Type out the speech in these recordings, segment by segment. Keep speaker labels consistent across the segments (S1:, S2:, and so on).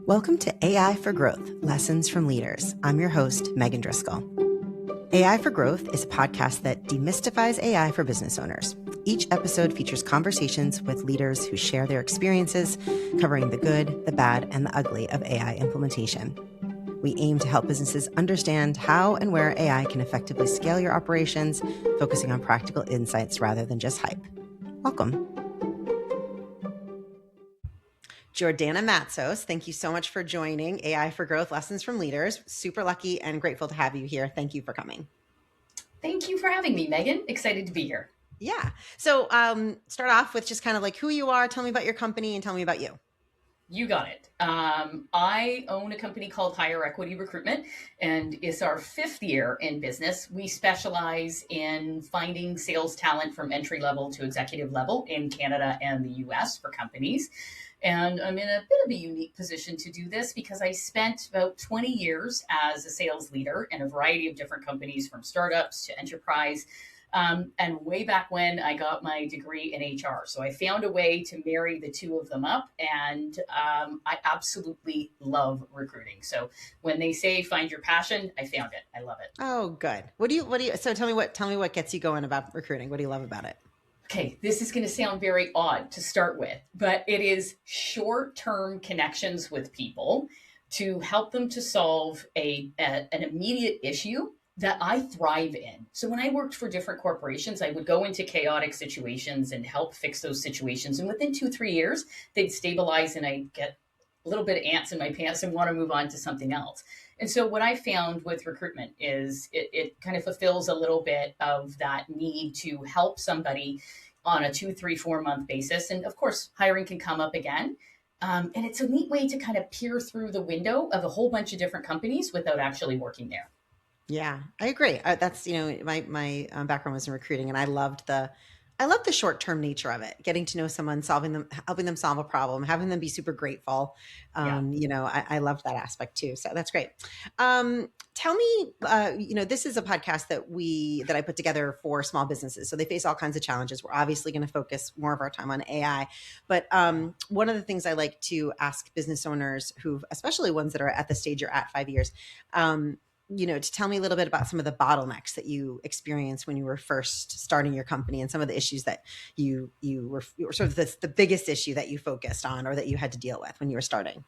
S1: Welcome to AI for Growth, Lessons from Leaders. I'm your host, Megan Driscoll. AI for Growth is a podcast that demystifies AI for business owners. Each episode features conversations with leaders who share their experiences, covering the good, the bad, and the ugly of AI implementation. We aim to help businesses understand how and where AI can effectively scale your operations, focusing on practical insights rather than just hype. Welcome. Jordana Matsos, thank you so much for joining AI for Growth, Lessons from Leaders. Super lucky and grateful to have you here. Thank you for coming.
S2: Thank you for having me, Megan. Excited to be here.
S1: Yeah. So start off with just kind of like who you are. Tell me about your company and tell me about you.
S2: You got it. I own a company called Higher Equity Recruitment, and it's our 5th year in business. We specialize in finding sales talent from entry level to executive level in Canada and the US for companies. And I'm in a bit of a unique position to do this because I spent about 20 years as a sales leader in a variety of different companies, from startups to enterprise. And way back when, I got my degree in HR. So I found a way to marry the two of them up. And I absolutely love recruiting. So when they say find your passion, I found it. I love it.
S1: Oh, good. So tell me what gets you going about recruiting. What do you love about it?
S2: Okay, this is going to sound very odd to start with, but it is short-term connections with people to help them to solve an immediate issue that I thrive in. So when I worked for different corporations, I would go into chaotic situations and help fix those situations. And within 2-3 years, they'd stabilize and I'd get a little bit of ants in my pants and want to move on to something else. And so what I found with recruitment is it kind of fulfills a little bit of that need to help somebody on a 2, 3, 4 month basis. And of course, hiring can come up again. And it's a neat way to kind of peer through the window of a whole bunch of different companies without actually working there.
S1: Yeah, I agree. That's, my background was in recruiting, and I loved the short-term nature of it, getting to know someone, helping them solve a problem, having them be super grateful.
S2: Yeah.
S1: I loved that aspect too. So that's great. Tell me, this is a podcast that I put together for small businesses. So they face all kinds of challenges. We're obviously going to focus more of our time on AI, but one of the things I like to ask business owners especially ones that are at the stage you're at 5 years, to tell me a little bit about some of the bottlenecks that you experienced when you were first starting your company and some of the issues that you were sort of the biggest issue that you focused on or that you had to deal with when you were starting.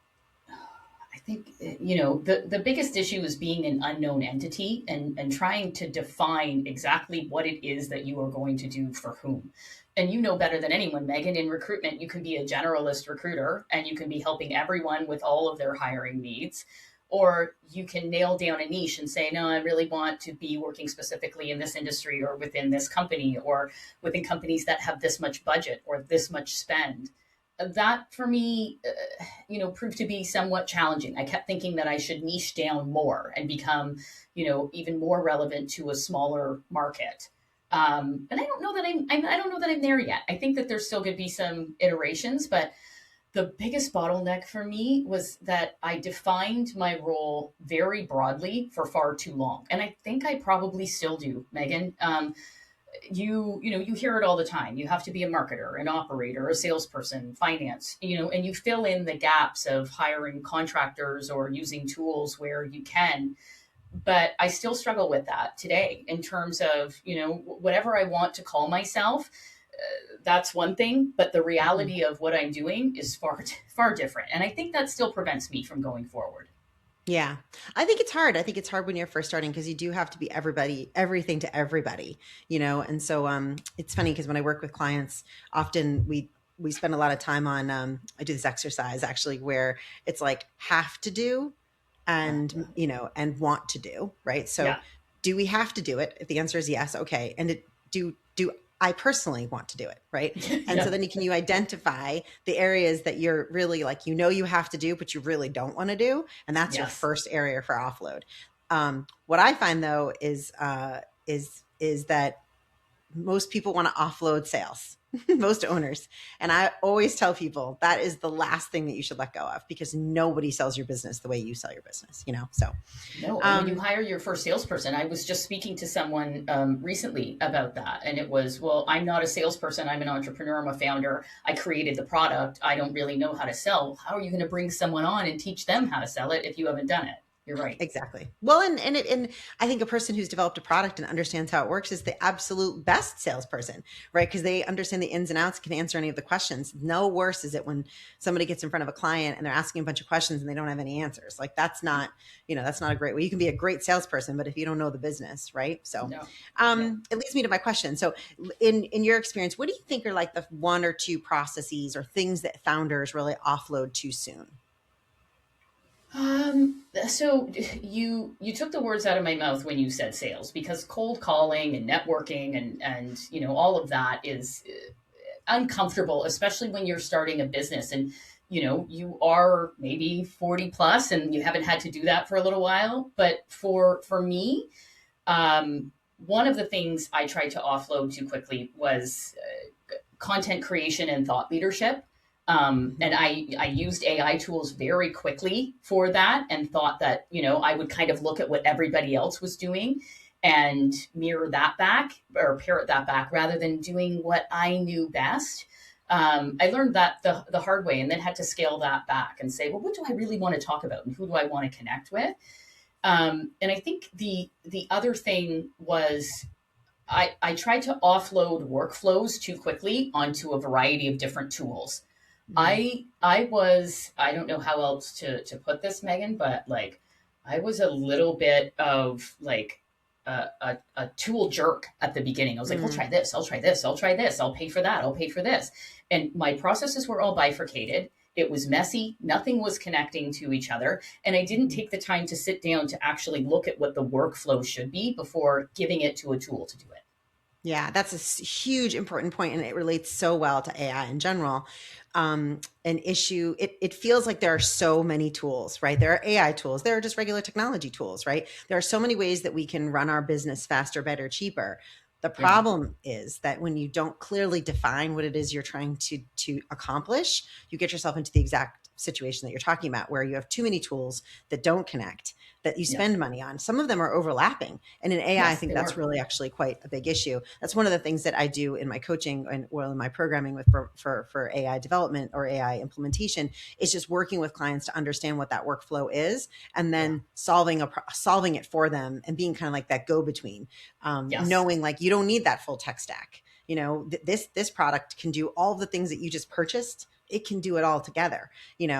S2: I think, the biggest issue is being an unknown entity and trying to define exactly what it is that you are going to do for whom. And you know better than anyone, Megan, in recruitment, you can be a generalist recruiter and you can be helping everyone with all of their hiring needs. Or you can nail down a niche and say, no, I really want to be working specifically in this industry or within this company or within companies that have this much budget or this much spend. That for me, proved to be somewhat challenging. I kept thinking that I should niche down more and become, even more relevant to a smaller market. And I don't know that I don't know that I'm there yet. I think that there's still going to be some iterations, but the biggest bottleneck for me was that I defined my role very broadly for far too long. And I think I probably still do, Megan. You hear it all the time. You have to be a marketer, an operator, a salesperson, finance, and you fill in the gaps of hiring contractors or using tools where you can. But I still struggle with that today in terms of, whatever I want to call myself. That's one thing, but the reality of what I'm doing is far, far different. And I think that still prevents me from going forward.
S1: Yeah, I think it's hard. I think it's hard when you're first starting because you do have to be everything to everybody, And so it's funny because when I work with clients, often we spend a lot of time on, I do this exercise actually where it's like have to do and, and want to do, right? So
S2: Yeah.
S1: Do we have to do it? If the answer is yes, okay. And do I personally want to do it, right? And
S2: Yeah.
S1: so then you identify the areas that you're really like, you have to do, but you really don't want to do. And that's your
S2: Yes.
S1: first area for offload. What I find though is that most people want to offload sales, most owners. And I always tell people that is the last thing that you should let go of, because nobody sells your business the way you sell your business, you know? So,
S2: No, and when you
S1: um,
S2: hire your first salesperson, I was just speaking to someone recently about that, and it was, well, I'm not a salesperson. I'm an entrepreneur. I'm a founder. I created the product. I don't really know how to sell. How are you going to bring someone on and teach them how to sell it if you haven't done it? You're right.
S1: exactly. Well, and I think a person who's developed a product and understands how it works is the absolute best salesperson, right? Because they understand the ins and outs, can answer any of the questions. No worse is it when somebody gets in front of a client and they're asking a bunch of questions and they don't have any answers. Like that's not, that's not a great way. You can be a great salesperson, but if you don't know the business, right? So,
S2: No, no.
S1: it leads me to my question. So, in your experience, what do you think are like the one or two processes or things that founders really offload too soon?
S2: So you took the words out of my mouth when you said sales, because cold calling and networking and all of that is uncomfortable, especially when you're starting a business and you are maybe 40 plus and you haven't had to do that for a little while. But for me, one of the things I tried to offload too quickly was content creation and thought leadership. And I used AI tools very quickly for that, and thought that, I would kind of look at what everybody else was doing and mirror that back, or parrot that back, rather than doing what I knew best. I learned that the hard way, and then had to scale that back and say, well, what do I really want to talk about and who do I want to connect with? And I think the other thing was I tried to offload workflows too quickly onto a variety of different tools.
S1: Mhm.
S2: I don't know how else to put this, Megan, but like I was a little bit of like a tool jerk at the beginning. I was like, I'll
S1: Mm.
S2: try this, I'll try this, I'll try this, I'll pay for that, I'll pay for this. And my processes were all bifurcated. It was messy. Nothing was connecting to each other. And I didn't
S1: Mhm.
S2: take the time to sit down to actually look at what the workflow should be before giving it to a tool to do it.
S1: Yeah, that's a huge important point, and it relates so well to AI in general. An issue, it feels like there are so many tools, right? There are AI tools, there are just regular technology tools, right? There are so many ways that we can run our business faster, better, cheaper. The
S2: Yeah.
S1: problem is that when you don't clearly define what it is you're trying to accomplish, you get yourself into the exact situation that you're talking about, where you have too many tools that don't connect, that you
S2: Yep.
S1: spend money on. Some of them are overlapping. And in AI, I
S2: Yes,
S1: think
S2: they
S1: that's
S2: were.
S1: really actually quite a big issue. That's one of the things that I do in my coaching and well in my programming with for AI development or AI implementation is just working with clients to understand what that workflow is, and
S2: Yeah.
S1: then solving it for them, and being kind of like that go between,
S2: Yes.
S1: knowing like you don't need that full tech stack. This product can do all the things that you just purchased. It can do it all together.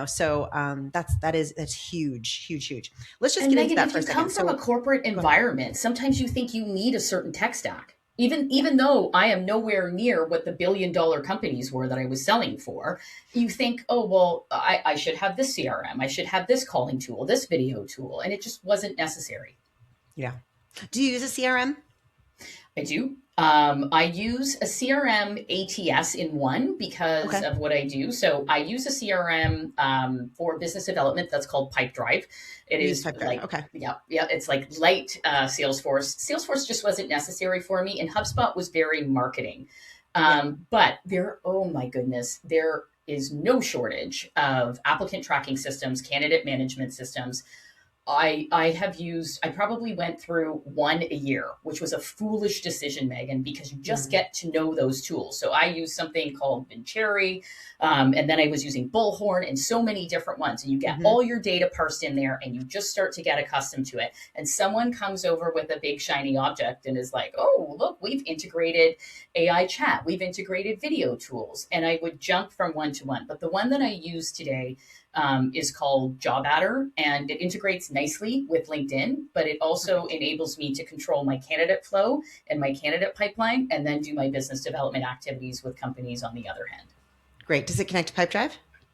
S1: So that's huge, huge, huge. Let's just
S2: And
S1: get into
S2: Megan,
S1: that
S2: if
S1: for a
S2: you come
S1: second.
S2: from a
S1: So
S2: corporate
S1: go ahead.
S2: environment, sometimes you think you need a certain tech stack.
S1: Yeah.
S2: Even though I am nowhere near what the billion-dollar companies were that I was selling for, you think, oh, well, I should have this CRM. I should have this calling tool, this video tool. And it just wasn't necessary.
S1: Yeah. Do you use a CRM?
S2: I do. I use a CRM ATS in one because
S1: Okay.
S2: of what I do. So I use a CRM for business development that's called Pipedrive. It
S1: You use
S2: is
S1: Pipedrive.
S2: like,
S1: Okay.
S2: yeah, yeah, it's like light Salesforce. Salesforce just wasn't necessary for me, and HubSpot was very marketing.
S1: Yeah.
S2: But oh my goodness, there is no shortage of applicant tracking systems, candidate management systems. I probably went through one a year, which was a foolish decision, Megan, because you just
S1: Mm.
S2: get to know those tools. So I use something called Vincherry, and then I was using Bullhorn and so many different ones. And you get
S1: Hmm.
S2: all your data parsed in there, and you just start to get accustomed to it. And someone comes over with a big shiny object and is like, "Oh, look, we've integrated AI chat, we've integrated video tools," and I would jump from one to one. But the one that I use today is called Job Adder, and it integrates nicely with LinkedIn, but it
S1: Okay.
S2: also enables me to control my candidate flow and my candidate pipeline, and then do my business development activities with companies on the other hand.
S1: Great. Does it connect to Pipedrive?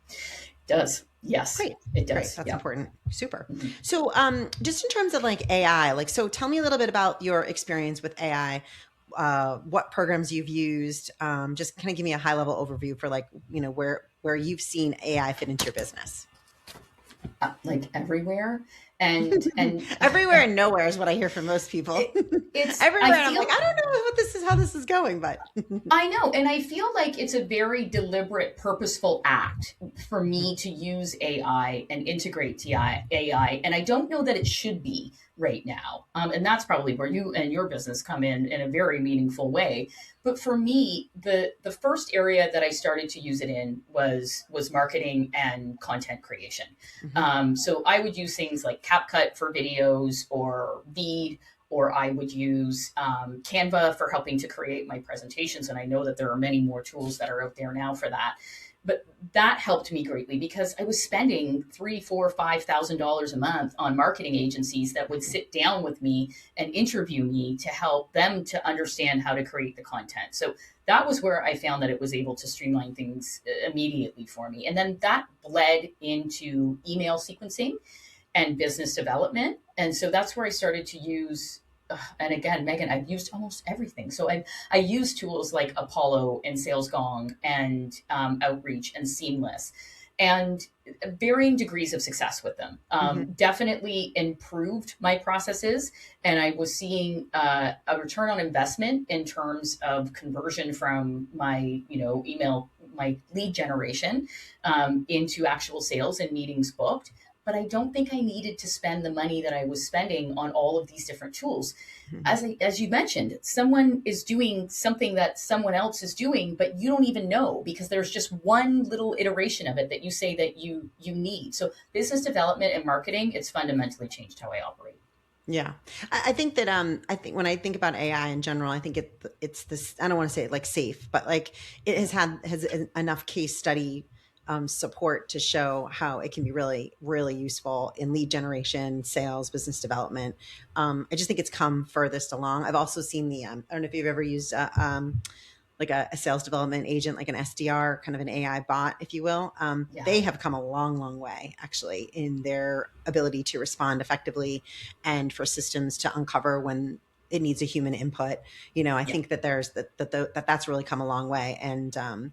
S2: It does. Yes,
S1: Great.
S2: it
S1: Great.
S2: does.
S1: That's
S2: Yeah.
S1: important. Super.
S2: Mhm.
S1: So, just in terms of like AI, like, so tell me a little bit about your experience with AI, what programs you've used. Just kind of give me a high level overview for like, where you've seen AI fit into your business.
S2: Like everywhere. And
S1: Everywhere and nowhere is what I hear from most people.
S2: it, it's I
S1: Everywhere, and I'm like, I
S2: feel
S1: don't know what this is, how this is going, but
S2: I know, and I feel like it's a very deliberate, purposeful act for
S1: Mhm,
S2: me to use AI and integrate AI, and I don't know that it should be right now. And that's probably where you and your business come in a very meaningful way. But for me, the first area that I started to use it in was marketing and content creation.
S1: mhm,
S2: So I would use things like CapCut for videos or Veed, or I would use Canva for helping to create my presentations. And I know that there are many more tools that are out there now for that. But that helped me greatly because I was spending $3, 4, $5,000 a month on marketing agencies that would sit down with me and interview me to help them to understand how to create the content. So that was where I found that it was able to streamline things immediately for me. And then that bled into email sequencing and business development. And so that's where I started to use. And again, Megan, I've used almost everything. So I use tools like Apollo and Sales Gong and Outreach and Seamless, and varying degrees of success with them.
S1: mhm,
S2: Definitely improved my processes, and I was seeing a return on investment in terms of conversion from my email, my lead generation, into actual sales and meetings booked. But I don't think I needed to spend the money that I was spending on all of these different tools.
S1: mhm.
S2: As you mentioned, someone is doing something that someone else is doing, but you don't even know because there's just one little iteration of it that you say that you need. So business development and marketing, it's fundamentally changed how I operate.
S1: Yeah. I think that I think when I think about AI in general, I think it's this, I don't want to say it like safe, but like it has enough case study support to show how it can be really, really useful in lead generation, sales, business development. I just think it's come furthest along. I've also seen the I don't know if you've ever used like a sales development agent, like an SDR, kind of an AI bot, if you will.
S2: Yeah,
S1: They have come a long, long way actually in their ability to respond effectively and for systems to uncover when it needs a human input. I
S2: yeah,
S1: think that that's really come a long way. And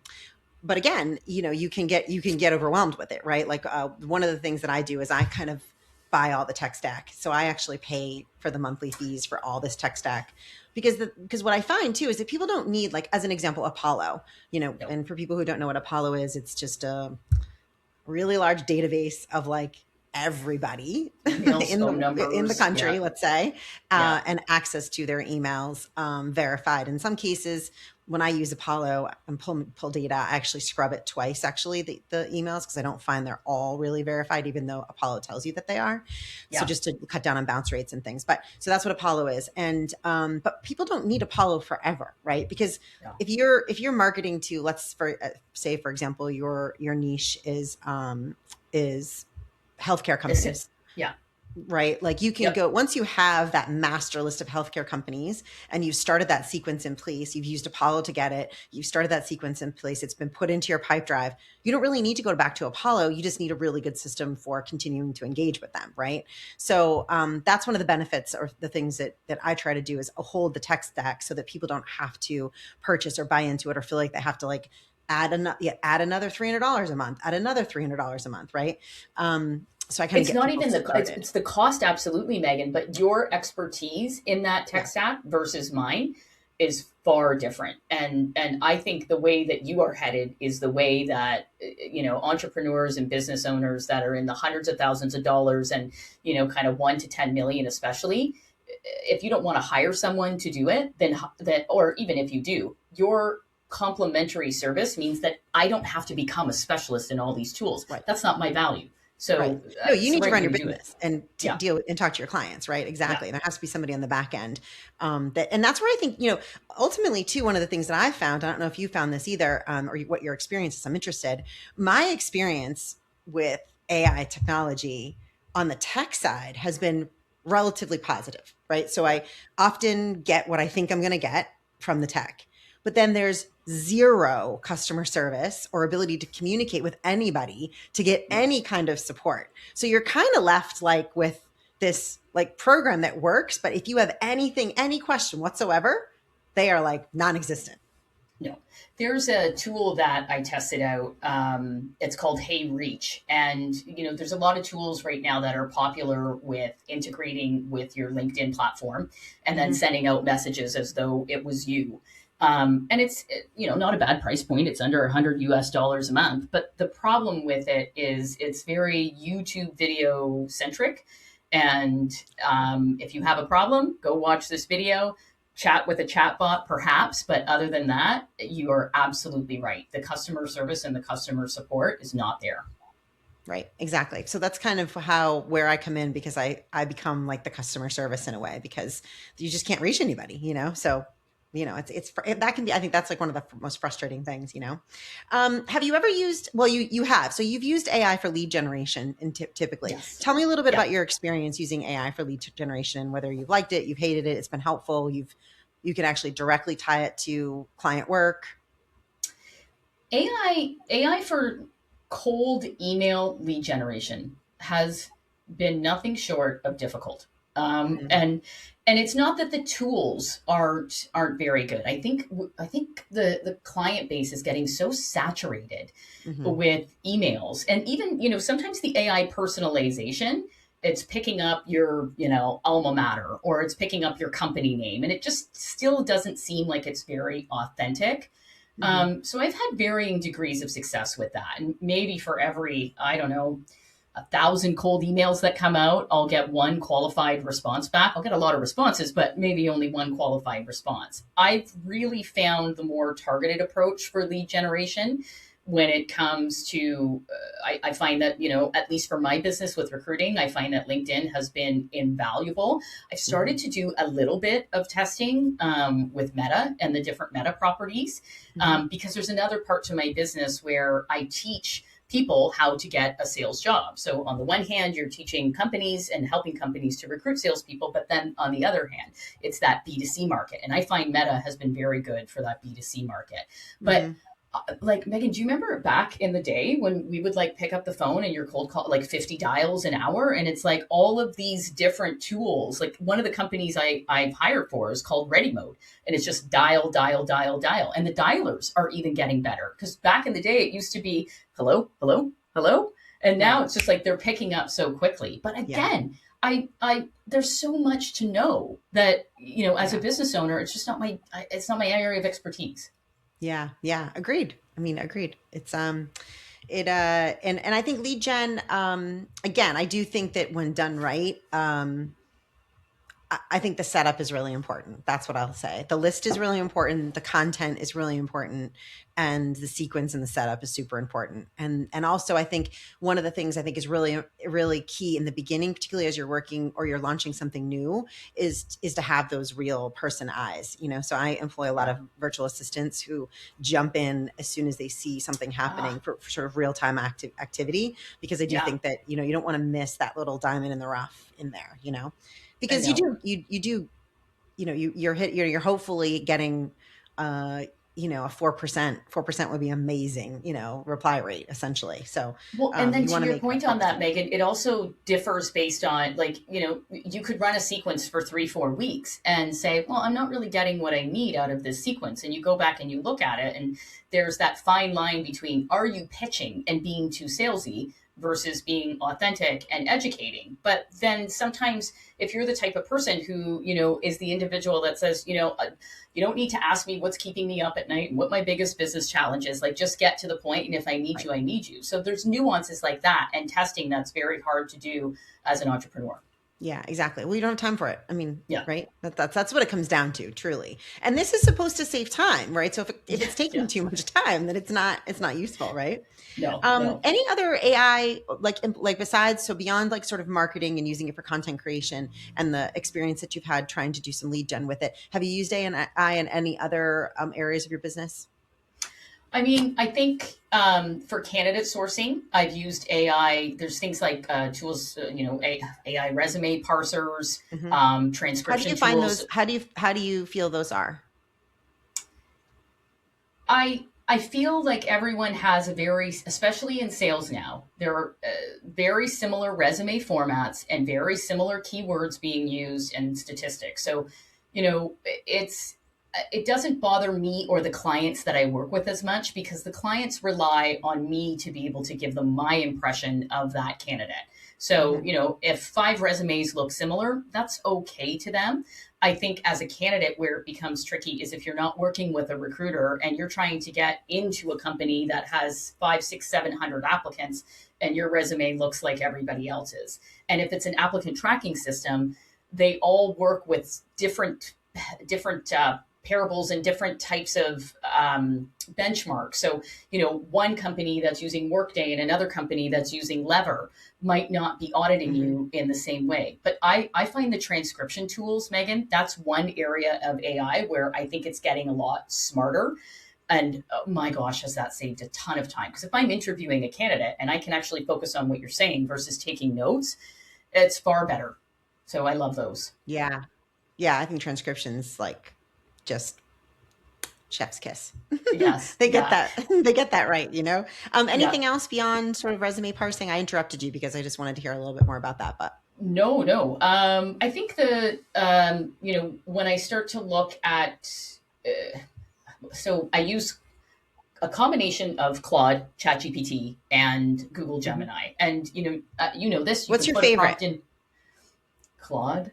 S1: but again, you can get overwhelmed with it, right? Like one of the things that I do is I kind of buy all the tech stack. So I actually pay for the monthly fees for all this tech stack because what I find too is that people don't need, like, as an example, Apollo,
S2: no,
S1: and for people who don't know what Apollo is, it's just a really large database of like everybody
S2: emails,
S1: in
S2: phone
S1: the
S2: numbers, yeah,
S1: country, let's say,
S2: yeah,
S1: and access to their emails verified. In some cases, when I use Apollo and pull data, I actually scrub it twice, actually, the emails, because I don't find they're all really verified, even though Apollo tells you that they are. So
S2: yeah,
S1: just to cut down on bounce rates and things. But so that's what Apollo is. And but people don't need Apollo forever, right? Because
S2: yeah.
S1: if you're marketing to, let's say for example, your niche is healthcare
S2: This is,
S1: companies,
S2: yeah,
S1: right? Like you can
S2: yep,
S1: go, once you have that master list of healthcare companies and you've started that sequence in place, you've used Apollo to get it, you've started that sequence in place, it's been put into your pipe drive. You don't really need to go back to Apollo. You just need a really good system for continuing to engage with them, right? So that's one of the benefits, or the things that I try to do, is hold the tech stack so that people don't have to purchase or buy into it or feel like they have to like add another $300 a month, add another $300 a month, right? So I kind of
S2: it's
S1: get
S2: not
S1: people
S2: even
S1: started.
S2: it's the cost, absolutely, Megan, but your expertise in that tech
S1: Yeah.
S2: stack versus mine is far different. And I think the way that you are headed is the way that entrepreneurs and business owners that are in the hundreds of thousands of dollars, and kind of 1 to 10 million especially, if you don't want to hire someone to do it, then that, or even if you do, your complementary service means that I don't have to become a specialist in all these tools.
S1: Right.
S2: That's not my value.
S1: Right.
S2: So
S1: No, you
S2: it's the
S1: need to
S2: right
S1: run
S2: way
S1: your
S2: to do it.
S1: business and to
S2: Yeah,
S1: deal and talk to your clients, right?
S2: yeah,
S1: Exactly. There has to be somebody on the back end. And that's where I think, ultimately too, one of the things that I found, I don't know if you found this either, or what your experience is. I'm interested. My experience with AI technology on the tech side has been relatively positive, right? So
S2: yeah,
S1: I often get what I think I'm going to get from the tech, but then there's zero customer service or ability to communicate with anybody to get
S2: yeah.
S1: any kind of support. So you're kind of left like with this like program that works, but if you have any question whatsoever, they are like non-existent.
S2: No. There's a tool that I tested out. It's called Hey Reach. And, there's a lot of tools right now that are popular with integrating with your LinkedIn platform and then
S1: Hmm.
S2: sending out messages as though it was you. And it's, not a bad price point. It's under 100 US dollars a month. But the problem with it is it's very YouTube video centric. And if you have a problem, go watch this video, chat with a chatbot perhaps, but other than that, you are absolutely right. The customer service and the customer support is not there.
S1: Right, exactly. So that's kind of where I come in, because I become like the customer service in a way, because you just can't reach anybody, so that can be, I think that's like one of the most frustrating things. Have you ever used, well, you have, so you've used AI for lead generation, and typically
S2: Yes.
S1: tell me a little bit
S2: Yeah.
S1: about your experience using AI for lead generation, whether you've liked it, you've hated it, it's been helpful, you can actually directly tie it to client work.
S2: AI for cold email lead generation has been nothing short of difficult.
S1: Mhm.
S2: And it's not that the tools aren't very good. I think the client base is getting so saturated
S1: Mhm.
S2: with emails, and even sometimes the AI personalization, it's picking up your alma mater, or it's picking up your company name, and it just still doesn't seem like it's very authentic.
S1: Mhm.
S2: So I've had varying degrees of success with that. And maybe for every, I don't know, 1,000 cold emails that come out, I'll get one qualified response back. I'll get a lot of responses, but maybe only one qualified response. I've really found the more targeted approach for lead generation when it comes to, I find that, at least for my business with recruiting, I find that LinkedIn has been invaluable. I've
S1: Mhm.
S2: started to do a little bit of testing with Meta and the different Meta properties,
S1: Mhm.
S2: because there's another part to my business where I teach people how to get a sales job. So on the one hand, you're teaching companies and helping companies to recruit salespeople, but then on the other hand, it's that B2C market. And I find Meta has been very good for that B2C market. But
S1: Mhm.
S2: like, Megan, do you remember back in the day when we would like pick up the phone and your cold call like 50 dials an hour? And it's like all of these different tools. Like one of the companies I've hired for is called Ready Mode. And it's just dial, dial, dial, dial. And the dialers are even getting better. Because back in the day, it used to be hello, hello, hello. And now
S1: Right.
S2: it's just like they're picking up so quickly. But
S1: Yeah.
S2: again, I there's so much to know that, as a
S1: Yeah.
S2: business owner, it's not my area of expertise.
S1: Yeah. Yeah. Agreed. I mean, agreed. And I think lead gen, again, I do think that when done right, I think the setup is really important. That's what I'll say. The list is really important. The content is really important, and the sequence and the setup is super important. And also, I think one of the things I think is really key in the beginning, particularly as you're working or you're launching something new, is to have those real person eyes. So I employ a lot
S2: Yeah.
S1: of virtual assistants who jump in as soon as they see something happening
S2: Ah,
S1: for sort of real time activity, because I do
S2: yeah,
S1: think that you don't want to miss that little diamond in the rough in there.
S2: I
S1: Because you
S2: know.
S1: do you do you're hopefully getting uh a 4% would be amazing, reply rate essentially. So
S2: Well, and then
S1: you
S2: to
S1: want to
S2: your
S1: make that
S2: point on that,
S1: 4%.
S2: Megan, it also differs based on, like, you could run a sequence for 3, 4 weeks and say, well, I'm not really getting what I need out of this sequence. And you go back and you look at it, and there's that fine line between are you pitching and being too salesy versus being authentic and educating. But then sometimes if you're the type of person who, is the individual that says, you don't need to ask me what's keeping me up at night and what my biggest business challenge is. Like, just get to the point, and if I need
S1: Right.
S2: you, I need you. So there's nuances like that and testing that's very hard to do as an entrepreneur.
S1: Yeah, exactly. Well, you don't have time for it. I mean,
S2: Yeah.
S1: right? That's what it comes down to, truly. And this is supposed to save time, right? So if
S2: Yeah.
S1: it's taking
S2: Yeah.
S1: too much time, then it's not useful, right?
S2: No, no.
S1: Any other AI, like besides, so beyond like sort of marketing and using it for content creation and the experience that you've had trying to do some lead gen with it, have you used AI in any other areas of your business?
S2: I mean, I think for candidate sourcing, I've used AI. There's things like tools, AI resume parsers,
S1: Hmm. How do
S2: transcription
S1: you find
S2: tools.
S1: those? How do you feel those are?
S2: I feel like everyone has a very, especially in sales now, there are very similar resume formats and very similar keywords being used and statistics. So, it's it doesn't bother me or the clients that I work with as much because the clients rely on me to be able to give them my impression of that candidate. So,
S1: Mm-hmm.
S2: if 5 resumes look similar, that's okay to them. I think as a candidate, where it becomes tricky is if you're not working with a recruiter and you're trying to get into a company that has five, six, 700 applicants and your resume looks like everybody else's. And if it's an applicant tracking system, they all work with different parables and different types of benchmarks. So, one company that's using Workday and another company that's using Lever might not be auditing
S1: Mm-hmm.
S2: you in the same way. But I find the transcription tools, Megan, that's one area of AI where I think it's getting a lot smarter. And oh my gosh, has that saved a ton of time? Because if I'm interviewing a candidate and I can actually focus on what you're saying versus taking notes, it's far better. So I love those.
S1: Yeah. Yeah. I think transcriptions like just chef's kiss.
S2: Yes.
S1: They get
S2: Yeah.
S1: that. They get that right,
S2: Yeah.
S1: Anything else beyond sort of resume parsing? I interrupted you because I just wanted to hear a little bit more about that, but
S2: No, no. I think when I start to look at, so I use a combination of Claude, ChatGPT, and Google
S1: Mhm.
S2: Gemini. And this. You
S1: What's
S2: can
S1: your
S2: put a
S1: favorite?
S2: prompt in Claude.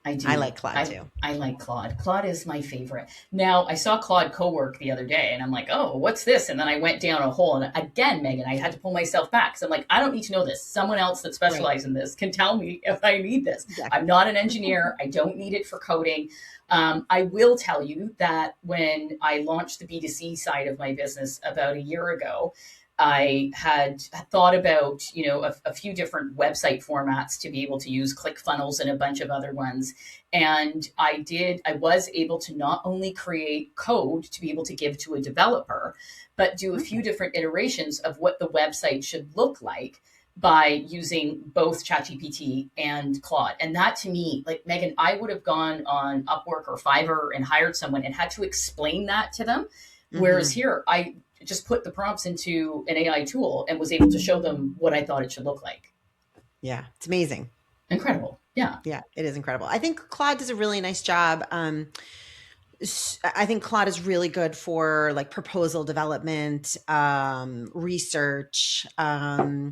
S2: I
S1: I
S2: do.
S1: like Claude
S2: I
S1: too.
S2: I like Claude. Claude is my favorite. Now I saw Claude co-work the other day, and I'm like, oh, what's this? And then I went down a hole, and again, Megan, I had to pull myself back. So I'm like, I don't need to know this. Someone else that
S1: Right.
S2: specializes in this can tell me if I need this. I'm
S1: Exactly.
S2: not an engineer. I don't need it for coding. I will tell you that when I launched the B2C side of my business about a year ago, I had thought about, a few different website formats to be able to use ClickFunnels and a bunch of other ones. And I was able to not only create code to be able to give to a developer, but do a few
S1: Mm.
S2: different iterations of what the website should look like by using both ChatGPT and Claude. And that to me, like Megan, I would have gone on Upwork or Fiverr and hired someone and had to explain that to them. Whereas
S1: Mhm.
S2: here, I just put the prompts into an AI tool and was able to show them what I thought it should look like.
S1: Yeah, it's amazing.
S2: Incredible. Yeah.
S1: Yeah, it is incredible. I think Claude does a really nice job. I think Claude is really good for like proposal development, research. I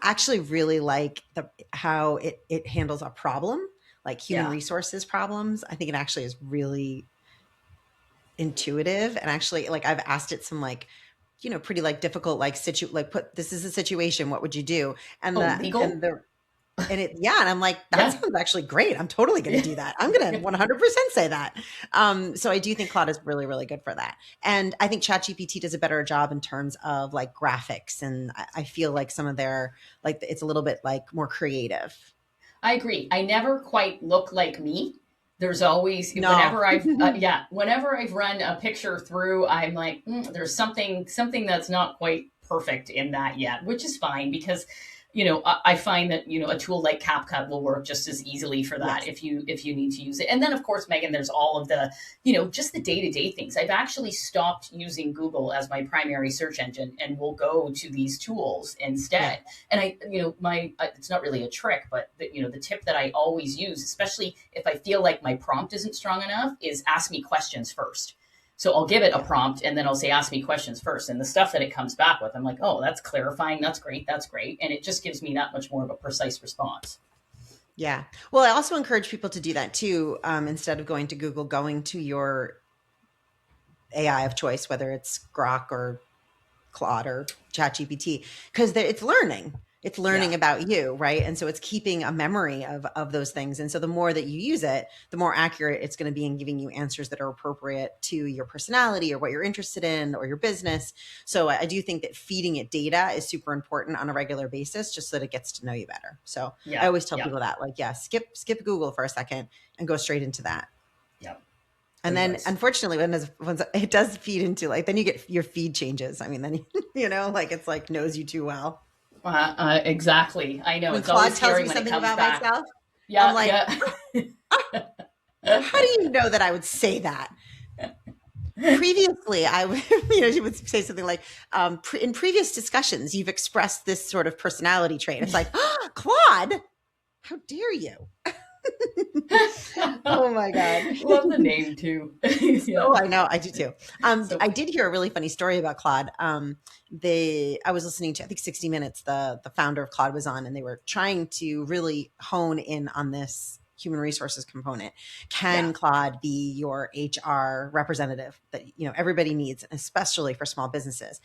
S1: actually really like the how it handles a problem, like human
S2: Yeah.
S1: resources problems. I think it actually is really intuitive, and actually, like I've asked it some like pretty like difficult like like put this is a situation, what would you do? And
S2: Oh,
S1: the
S2: legal?
S1: and the and it, yeah, and I'm like, that
S2: Yeah.
S1: sounds actually great. I'm totally going to
S2: Yeah.
S1: do that. I'm going to 100% say that. So I do think Claude is really, really good for that. And I think ChatGPT does a better job in terms of like graphics. And I feel like some of their, like, it's a little bit like more creative.
S2: I agree. I never quite look like me. There's always
S1: No.
S2: whenever I've run a picture through, I'm like, there's something that's not quite perfect in that yet, which is fine because I find that a tool like CapCut will work just as easily for that
S1: Yes.
S2: if you need to use it. And then of course, Megan, there's all of the just the day to day things. I've actually stopped using Google as my primary search engine and will go to these tools
S1: Yeah.
S2: instead. And my it's not really a trick, but the tip that I always use, especially if I feel like my prompt isn't strong enough, is ask me questions first. So I'll give it a
S1: Yeah.
S2: prompt and then I'll say, ask me questions first. And the stuff that it comes back with, I'm like, oh, that's clarifying. That's great. That's great. And it just gives me that much more of a precise response.
S1: Yeah. Well, I also encourage people to do that too. Instead of going to Google, going to your AI of choice, whether it's Grok or Claude or ChatGPT, because it's learning. It's
S2: Yeah.
S1: learning about you, right? And so it's keeping a memory of those things. And so the more that you use it, the more accurate it's going to be in giving you answers that are appropriate to your personality or what you're interested in or your business. So I do think that feeding it data is super important on a regular basis, just so that it gets to know you better. So I
S2: Yeah.
S1: always tell
S2: Yeah.
S1: people that, like, yeah, skip Google for a second and go straight into that.
S2: Yeah.
S1: And
S2: Good
S1: then
S2: advice.
S1: unfortunately, when it does feed into like, then you get your feed changes. I mean, then, like it's like knows you too well.
S2: Exactly. I know
S1: When
S2: it's
S1: Claude
S2: always
S1: tells
S2: scary
S1: me
S2: when it
S1: something
S2: comes
S1: about
S2: back.
S1: myself, I'm
S2: Yeah.
S1: like,
S2: Yeah.
S1: how do you know that I would say that? Previously, she would say something like, in previous discussions, you've expressed this sort of personality trait. It's like, oh, Claude, how dare you? Oh my God.
S2: Love the name too. Yeah.
S1: Oh, I know. I do too.
S2: So
S1: I did hear a really funny story about Claude. I was listening to, I think 60 Minutes, the founder of Claude was on, and they were trying to really hone in on this human resources component.
S2: yeah.
S1: Can Claude be your HR representative that, everybody needs, especially for small businesses?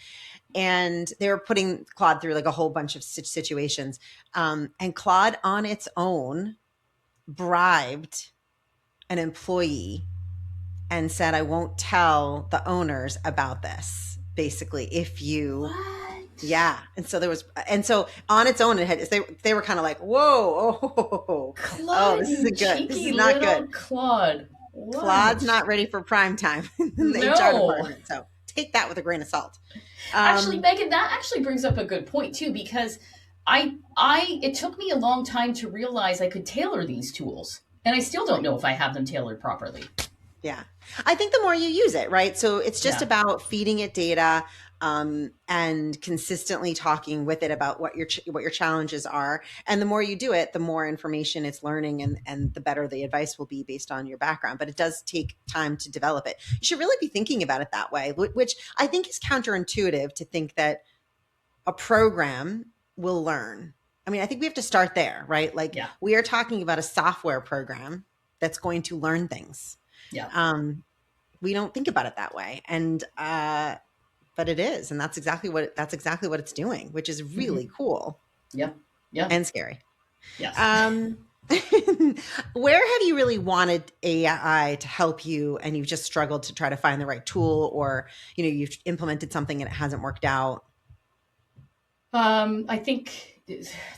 S1: And they were putting Claude through like a whole bunch of situations. And Claude on its own bribed an employee and said, I won't tell the owners about this. Basically, if you,
S2: What?
S1: yeah. And so on its own, they were kind of like, whoa, oh,
S2: Claude,
S1: this
S2: you
S1: isn't good. This is
S2: cheeky
S1: not good.
S2: little Claude.
S1: Claude's
S2: What?
S1: not ready for prime time in the HR
S2: No.
S1: department. So take that with a grain of salt.
S2: Actually,
S1: Um,
S2: Megan, that actually brings up a good point too, because it took me a long time to realize I could tailor these tools. And I still don't know if I have them tailored properly.
S1: Yeah. I think the more you use it, right? So it's just
S2: Yeah.
S1: about feeding it data, and consistently talking with it about what your challenges are. And the more you do it, the more information it's learning, and the better the advice will be based on your background. But it does take time to develop it. You should really be thinking about it that way, which I think is counterintuitive to think that a program will learn. I mean, I think we have to start there, right? Like
S2: Yeah.
S1: we are talking about a software program that's going to learn things.
S2: Yeah.
S1: Um, we don't think about it that way, and but it is, and that's exactly what it's doing, which is
S2: Mm-hmm.
S1: really cool
S2: Yeah. Yeah.
S1: and scary.
S2: Yes.
S1: Um, where have you really wanted AI to help you, and you've just struggled to try to find the right tool, or you've implemented something and it hasn't worked out?
S2: I think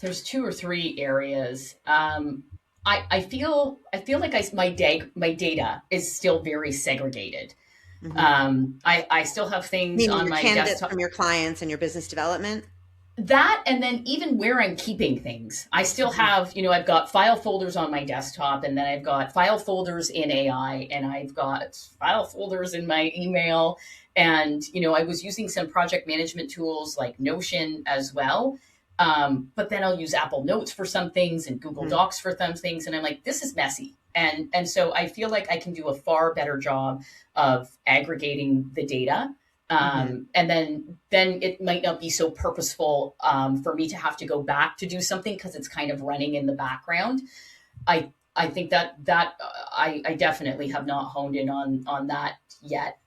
S2: there's two or three areas. I feel like my data is still very segregated.
S1: Hmm.
S2: I still have things
S1: Meaning
S2: on
S1: your
S2: my
S1: candidates
S2: desktop.
S1: from your clients and your business development.
S2: That, and then even where I'm keeping things, I still
S1: Hmm.
S2: have, I've got file folders on my desktop, and then I've got file folders in AI, and I've got file folders in my email. And, I was using some project management tools like Notion as well. But then I'll use Apple Notes for some things and Google
S1: Hmm.
S2: Docs for some things. And I'm like, this is messy. And so I feel like I can do a far better job of aggregating the data,
S1: Hmm.
S2: and then it might not be so purposeful, for me to have to go back to do something because it's kind of running in the background. I think I definitely have not honed in on that yet.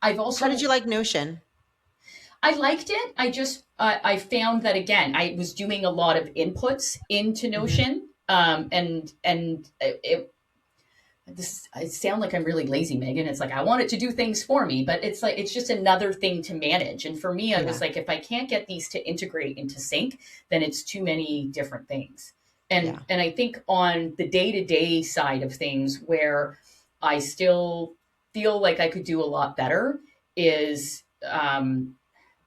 S2: I've
S1: How did
S2: also
S1: you like Notion?
S2: I liked it. I found that again I was doing a lot of inputs into
S1: Hmm.
S2: Notion, and I sound like I'm really lazy, Megan. It's like I want it to do things for me, but it's like it's just another thing to manage. And for me, I was
S1: Yeah.
S2: like, if I can't get these to integrate into sync, then it's too many different things.
S1: Yeah.
S2: And I think on the day-to-day side of things where I still feel like I could do a lot better is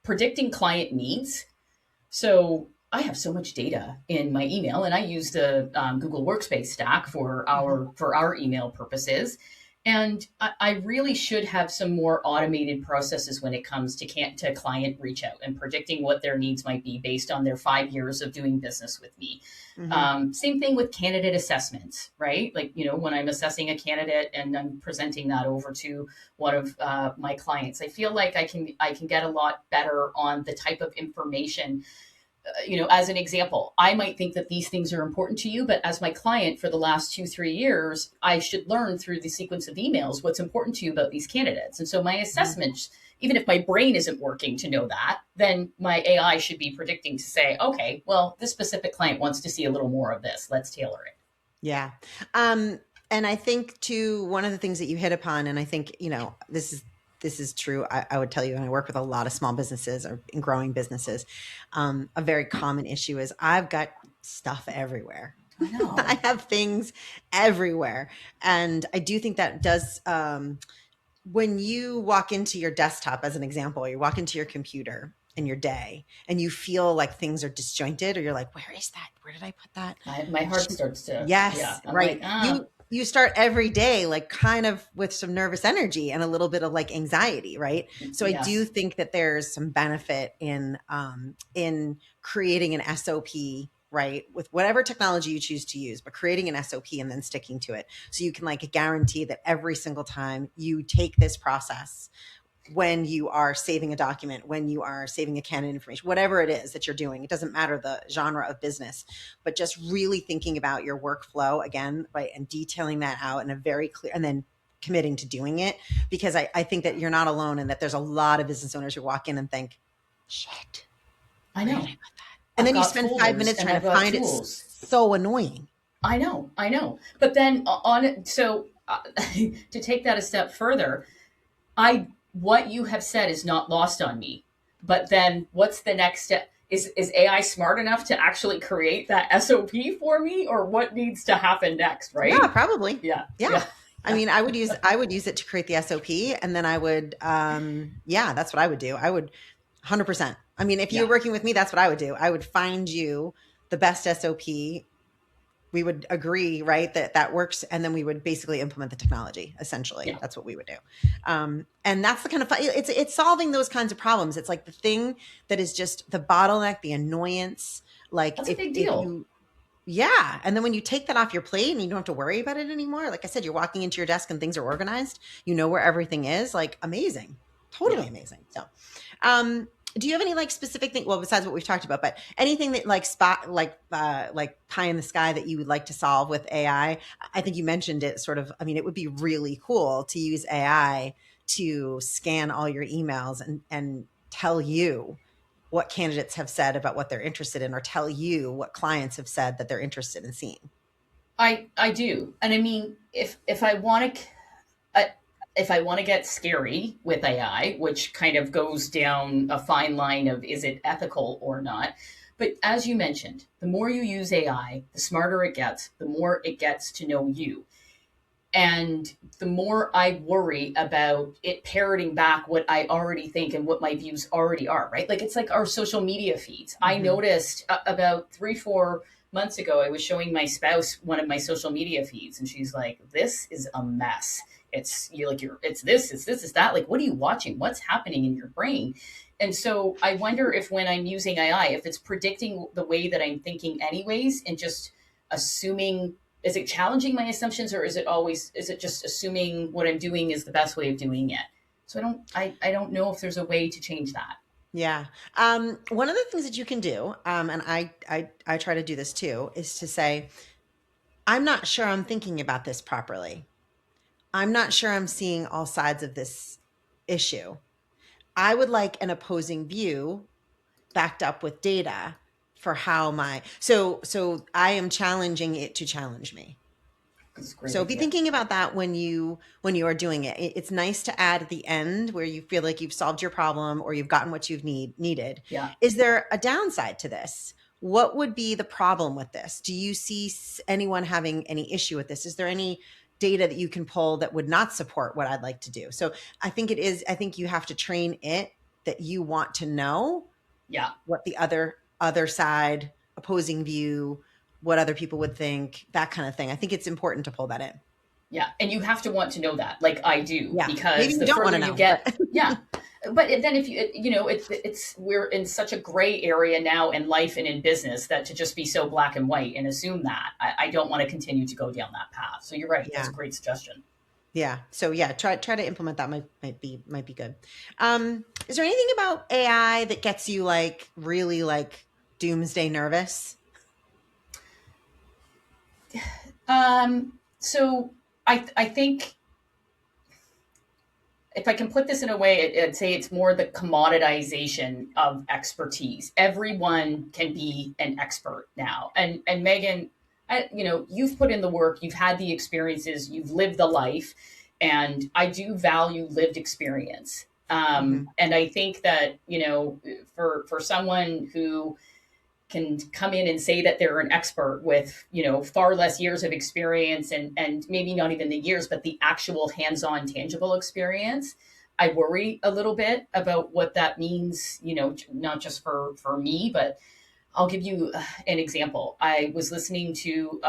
S2: predicting client needs. So I have so much data in my email, and I use the Google Workspace stack for
S1: Hmm.
S2: our email purposes. And I really should have some more automated processes when it comes to client reach out and predicting what their needs might be based on their 5 years of doing business with me.
S1: Hmm.
S2: Same thing with candidate assessments, right? Like, when I'm assessing a candidate and I'm presenting that over to one of my clients, I feel like I can get a lot better on the type of information. As an example, I might think that these things are important to you, but as my client for the last 2, 3 years, I should learn through the sequence of emails what's important to you about these candidates. And so my
S1: Hmm.
S2: assessments, even if my brain isn't working to know that, then my AI should be predicting to say, okay, well, this specific client wants to see a little more of this. Let's tailor it.
S1: Yeah. And I think too, one of the things that you hit upon, and I think, this is true. I would tell you, and I work with a lot of small businesses or in growing businesses. A very common issue is I've got stuff everywhere.
S2: I know.
S1: I have things everywhere. And I do think that does, when you walk into your desktop, as an example, you walk into your computer in your day and you feel like things are disjointed, or you're like, where is that? Where did I put that?
S2: My heart starts to, yeah.
S1: Yes,
S2: I'm like,
S1: right. You start every day like kind of with some nervous energy and a little bit of like anxiety, right? So I do
S2: yes.
S1: think that there's some benefit in creating an SOP, right, with whatever technology you choose to use, but creating an SOP and then sticking to it. So you can like guarantee that every single time you take this process, when you are saving a document, when you are saving a candidate information, whatever it is that you're doing, it doesn't matter the genre of business, but just really thinking about your workflow again, right, and detailing that out in a very clear, and then committing to doing it. Because I think that you're not alone, and that there's a lot of business owners who walk in and think, shit,
S2: I
S1: where did I
S2: know.
S1: put that? And
S2: I've
S1: then you
S2: got
S1: spend five
S2: folders
S1: minutes
S2: and
S1: trying
S2: I've
S1: to
S2: got
S1: find it.
S2: tools.
S1: So annoying.
S2: I know. But then to take that a step further, what you have said is not lost on me. But then what's the next step? Is AI smart enough to actually create that SOP for me, or what needs to happen next,
S1: Yeah,
S2: right?
S1: probably.
S2: Yeah.
S1: Yeah.
S2: Yeah.
S1: I mean, I would use it to create the SOP, and then I would yeah, that's what I would do. I would 100%. I mean, if you're
S2: Yeah.
S1: working with me, that's what I would do. I would find you the best SOP. We would agree, right, that that works, and then we would basically implement the technology. Essentially,
S2: Yeah.
S1: that's what we would do. And that's the kind of it's solving those kinds of problems. It's like the thing that is just the bottleneck, the annoyance. Like
S2: That's a big
S1: if
S2: deal.
S1: you yeah. And then when you take that off your plate and you don't have to worry about it anymore, like I said, you're walking into your desk and things are organized, you know where everything is, like amazing,
S2: Yeah.
S1: totally amazing. So, um, do you have any like specific thing? Well, besides what we've talked about, but anything that like pie in the sky that you would like to solve with AI? I think you mentioned it sort of. I mean, it would be really cool to use AI to scan all your emails and tell you what candidates have said about what they're interested in, or tell you what clients have said that they're interested in seeing.
S2: I do. And I mean, if I want to get scary with AI, which kind of goes down a fine line of is it ethical or not. But as you mentioned, the more you use AI, the smarter it gets, the more it gets to know you. And the more I worry about it parroting back what I already think and what my views already are, right? Like it's like our social media feeds. I
S1: Mm-hmm.
S2: noticed about 3, 4 months ago, I was showing my spouse one of my social media feeds, and she's like, "This is a mess. It's this, it's that. Like, what are you watching? What's happening in your brain?" And so I wonder if when I'm using AI, if it's predicting the way that I'm thinking anyways, and just assuming, is it challenging my assumptions, or is it just assuming what I'm doing is the best way of doing it? So I don't know if there's a way to change that.
S1: Yeah. One of the things that you can do, and I try to do this too, is to say, I'm not sure I'm thinking about this properly. I'm not sure I'm seeing all sides of this issue. I would like an opposing view backed up with data for how my so I am challenging it to challenge me.
S2: That's a great
S1: So be
S2: idea.
S1: thinking about that when you are doing it. It's nice to add at the end where you feel like you've solved your problem or you've gotten what you've needed.
S2: Yeah.
S1: Is there a downside to this? What would be the problem with this? Do you see anyone having any issue with this? Is there any data that you can pull that would not support what I'd like to do? So I think you have to train it that you want to know
S2: Yeah.
S1: what the other side, opposing view, what other people would think, that kind of thing. I think it's important to pull that in.
S2: Yeah. And you have to want to know that, like I do,
S1: Yeah. Maybe
S2: because
S1: you
S2: the
S1: don't want
S2: further
S1: to
S2: you
S1: know,
S2: get,
S1: but
S2: yeah. But then if it's we're in such a gray area now in life and in business, that to just be so black and white and assume that, I don't want to continue to go down that path. So you're right. That's
S1: yeah.
S2: a great suggestion.
S1: Yeah. So yeah, try to implement that might be good. Is there anything about AI that gets you like really like doomsday nervous?
S2: So I think if I can put this in a way, I'd say it's more the commoditization of expertise. Everyone can be an expert now. And Megan, you've put in the work, you've had the experiences, you've lived the life, and I do value lived experience.
S1: Hmm.
S2: And I think that for someone who can come in and say that they're an expert with far less years of experience, and maybe not even the years but the actual hands-on tangible experience, I worry a little bit about what that means, not just for me, but I'll give you an example. I was listening to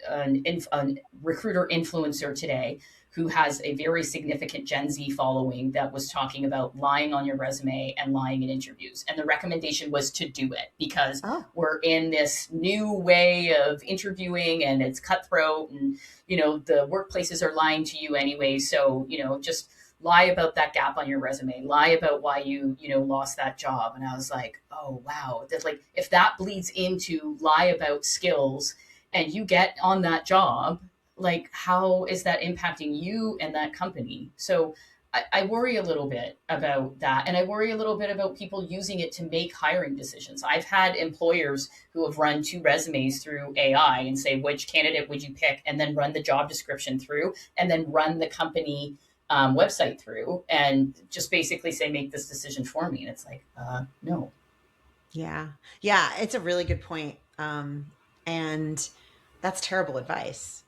S2: an recruiter influencer today who has a very significant Gen Z following that was talking about lying on your resume and lying in interviews. And the recommendation was to do it because
S1: Oh,
S2: we're in this new way of interviewing and it's cutthroat and, the workplaces are lying to you anyway. So, just lie about that gap on your resume, lie about why you lost that job. And I was like, oh, wow. That's like, if that bleeds into lie about skills and you get on that job, like how is that impacting you and that company? So I worry a little bit about that. And I worry a little bit about people using it to make hiring decisions. I've had employers who have run 2 resumes through AI and say, which candidate would you pick? And then run the job description through and then run the company website through and just basically say, make this decision for me. And it's like, no.
S1: yeah. Yeah. It's a really good point. And that's terrible advice.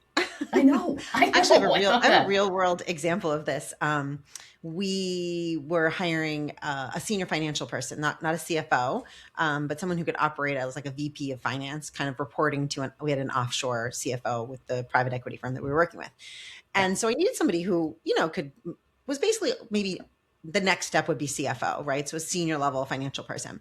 S2: I know. I
S1: Actually,
S2: know. I thought
S1: I have a
S2: that.
S1: real world example of this. We were hiring a senior financial person, not a CFO, but someone who could operate as like a VP of finance, kind of reporting to we had an offshore CFO with the private equity firm that we were working with.
S2: Yeah.
S1: And so I needed somebody who, was basically maybe the next step would be CFO, right? So a senior level financial person.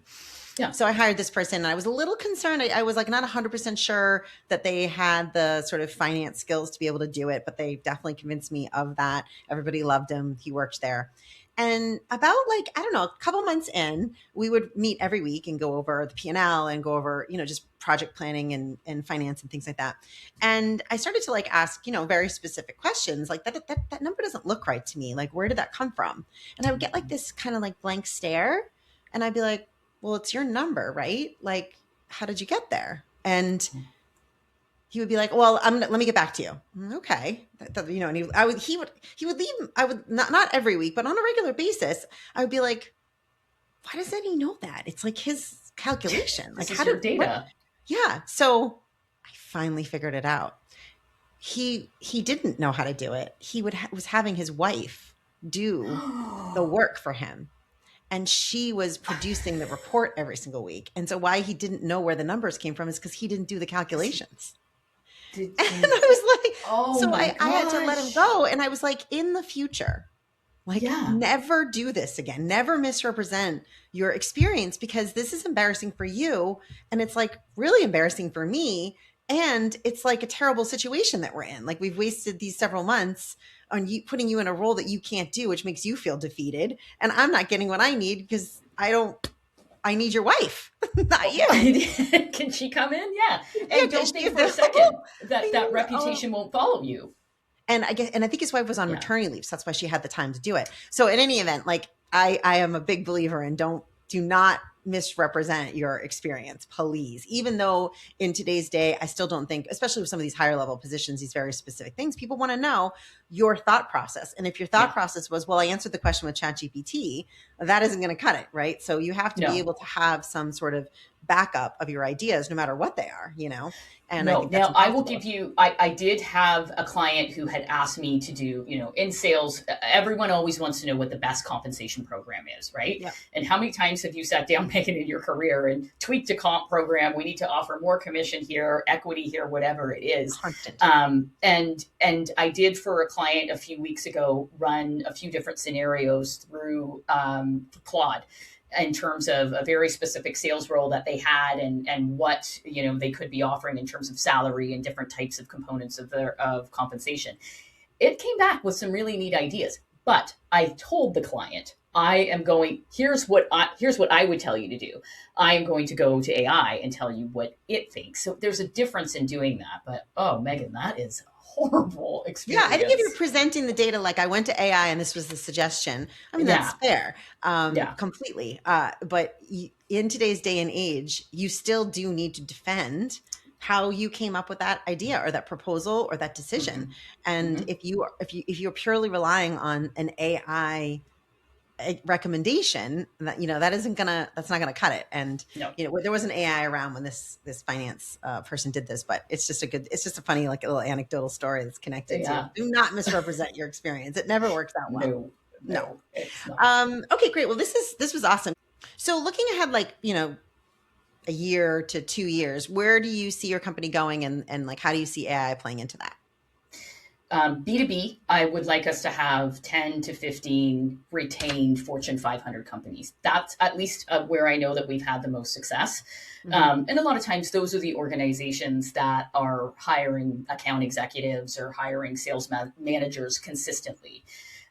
S2: Yeah.
S1: So I hired this person and I was a little concerned. I was like not 100% sure that they had the sort of finance skills to be able to do it, but they definitely convinced me of that. Everybody loved him. He worked there. And about like, I don't know, a couple months in, we would meet every week and go over the P&L and L and go over, just project planning and finance and things like that. And I started to like ask, very specific questions like that number doesn't look right to me. Like, where did that come from? And I would get like this kind of like blank stare. And I'd be like, well, it's your number, right? Like, how did you get there? And he would be like, well, let me get back to you. Okay. And he would leave. I would not every week, but on a regular basis, I would be like, why doesn't he know that? It's like his calculation. Like
S2: This is your
S1: what?
S2: data.
S1: Yeah. So I finally figured it out. He didn't know how to do it. He was having his wife do the work for him, and she was producing the report every single week. And so why he didn't know where the numbers came from is because he didn't do the calculations. And I was like,
S2: Oh
S1: so
S2: my
S1: I had to let him
S2: gosh.
S1: go. And I was like, in the future, like
S2: Yeah.
S1: never do this again. Never misrepresent your experience because this is embarrassing for you. And it's like really embarrassing for me. And it's like a terrible situation that we're in. Like we've wasted these several months on you putting you in a role that you can't do, which makes you feel defeated. And I'm not getting what I need because I need your wife, not
S2: Oh,
S1: you.
S2: can she come in? Yeah.
S1: Yeah,
S2: And
S1: is
S2: don't
S1: she
S2: think for a
S1: available?
S2: second that that reputation won't follow you.
S1: And I think his wife was on
S2: Yeah.
S1: maternity leave, so that's why she had the time to do it. So in any event, like I am a big believer in do not misrepresent your experience, please. Even though in today's day, I still don't think, especially with some of these higher level positions, these very specific things, people want to know your thought process. And if your thought
S2: Yeah.
S1: process was, well, I answered the question with ChatGPT, that isn't going to cut it, right? So you have to be
S2: No.
S1: able to have some sort of backup of your ideas, no matter what they are. And I
S2: No.
S1: think that's
S2: Now, I will
S1: impossible.
S2: give you, I did have a client who had asked me to do, in sales, everyone always wants to know what the best compensation program is, right?
S1: Yeah,
S2: And how many times have you sat down, Megan, in your career and tweaked a comp program? We need to offer more commission here, equity here, whatever it is.
S1: constant.
S2: And I did for a client a few weeks ago run a few different scenarios through Claude in terms of a very specific sales role that they had and what they could be offering in terms of salary and different types of components of compensation. It came back with some really neat ideas, but I told the client I am going here's what I would tell you to do. I am going to go to AI and tell you what it thinks. So there's a difference in doing that. But oh, Megan, that is a horrible
S1: Yeah, I think if you're
S2: experience.
S1: presenting the data like I went to AI and this was the suggestion, I mean that's
S2: Yeah.
S1: fair,
S2: Yeah.
S1: completely. But in today's day and age, you still do need to defend how you came up with that idea or that proposal or that decision.
S2: Hmm.
S1: And
S2: Hmm.
S1: if you're purely relying on an AI recommendation, that's not gonna cut it. And
S2: No.
S1: there was an AI around when this finance person did this, but it's just a funny like a little anecdotal story that's connected to
S2: Yeah.
S1: do not misrepresent your experience. It never works out well.
S2: No.
S1: No.
S2: No. It's not.
S1: Okay, great. Well, this was awesome. So looking ahead, like a year to 2 years, where do you see your company going, and like how do you see AI playing into that?
S2: B2B, I would like us to have 10 to 15 retained Fortune 500 companies. That's at least where I know that we've had the most success.
S1: Hmm.
S2: And a lot of times, those are the organizations that are hiring account executives or hiring sales managers consistently.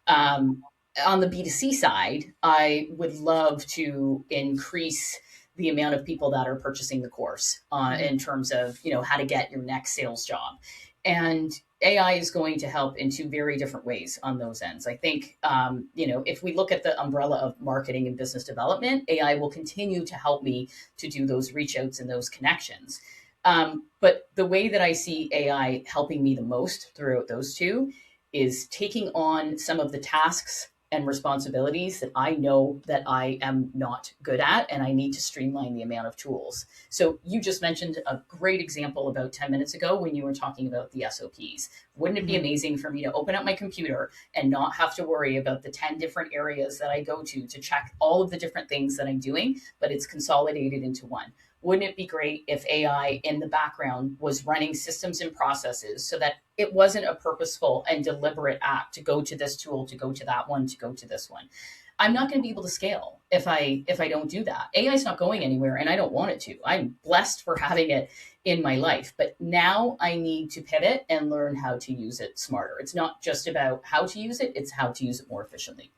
S2: Um, on the B2C side, I would love to increase the amount of people that are purchasing the course
S1: Hmm.
S2: in terms of how to get your next sales job. And AI is going to help in two very different ways on those ends. I think, if we look at the umbrella of marketing and business development, AI will continue to help me to do those reach outs and those connections. But the way that I see AI helping me the most throughout those two is taking on some of the tasks and responsibilities that I know that I am not good at, and I need to streamline the amount of tools. So you just mentioned a great example about 10 minutes ago when you were talking about the SOPs. Wouldn't it be
S1: Hmm.
S2: amazing for me to open up my computer and not have to worry about the 10 different areas that I go to check all of the different things that I'm doing, but it's consolidated into one? Wouldn't it be great if AI in the background was running systems and processes so that it wasn't a purposeful and deliberate act to go to this tool, to go to that one, to go to this one? I'm not going to be able to scale if I don't do that. AI is not going anywhere, and I don't want it to. I'm blessed for having it in my life, but now I need to pivot and learn how to use it smarter. It's not just about how to use it; it's how to use it more efficiently.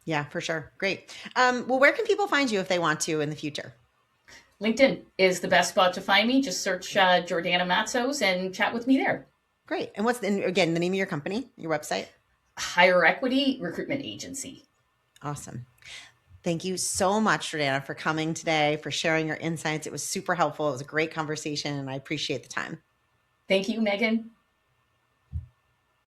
S1: Yeah, for sure. Great. Well, where can people find you if they want to in the future?
S2: LinkedIn is the best spot to find me. Just search Jordana Matsos and chat with me there.
S1: Great. And what's again the name of your company, your website?
S2: Higher Equity Recruitment Agency.
S1: Awesome. Thank you so much, Jordana, for coming today, for sharing your insights. It was super helpful. It was a great conversation, and I appreciate the time.
S2: Thank you, Megan.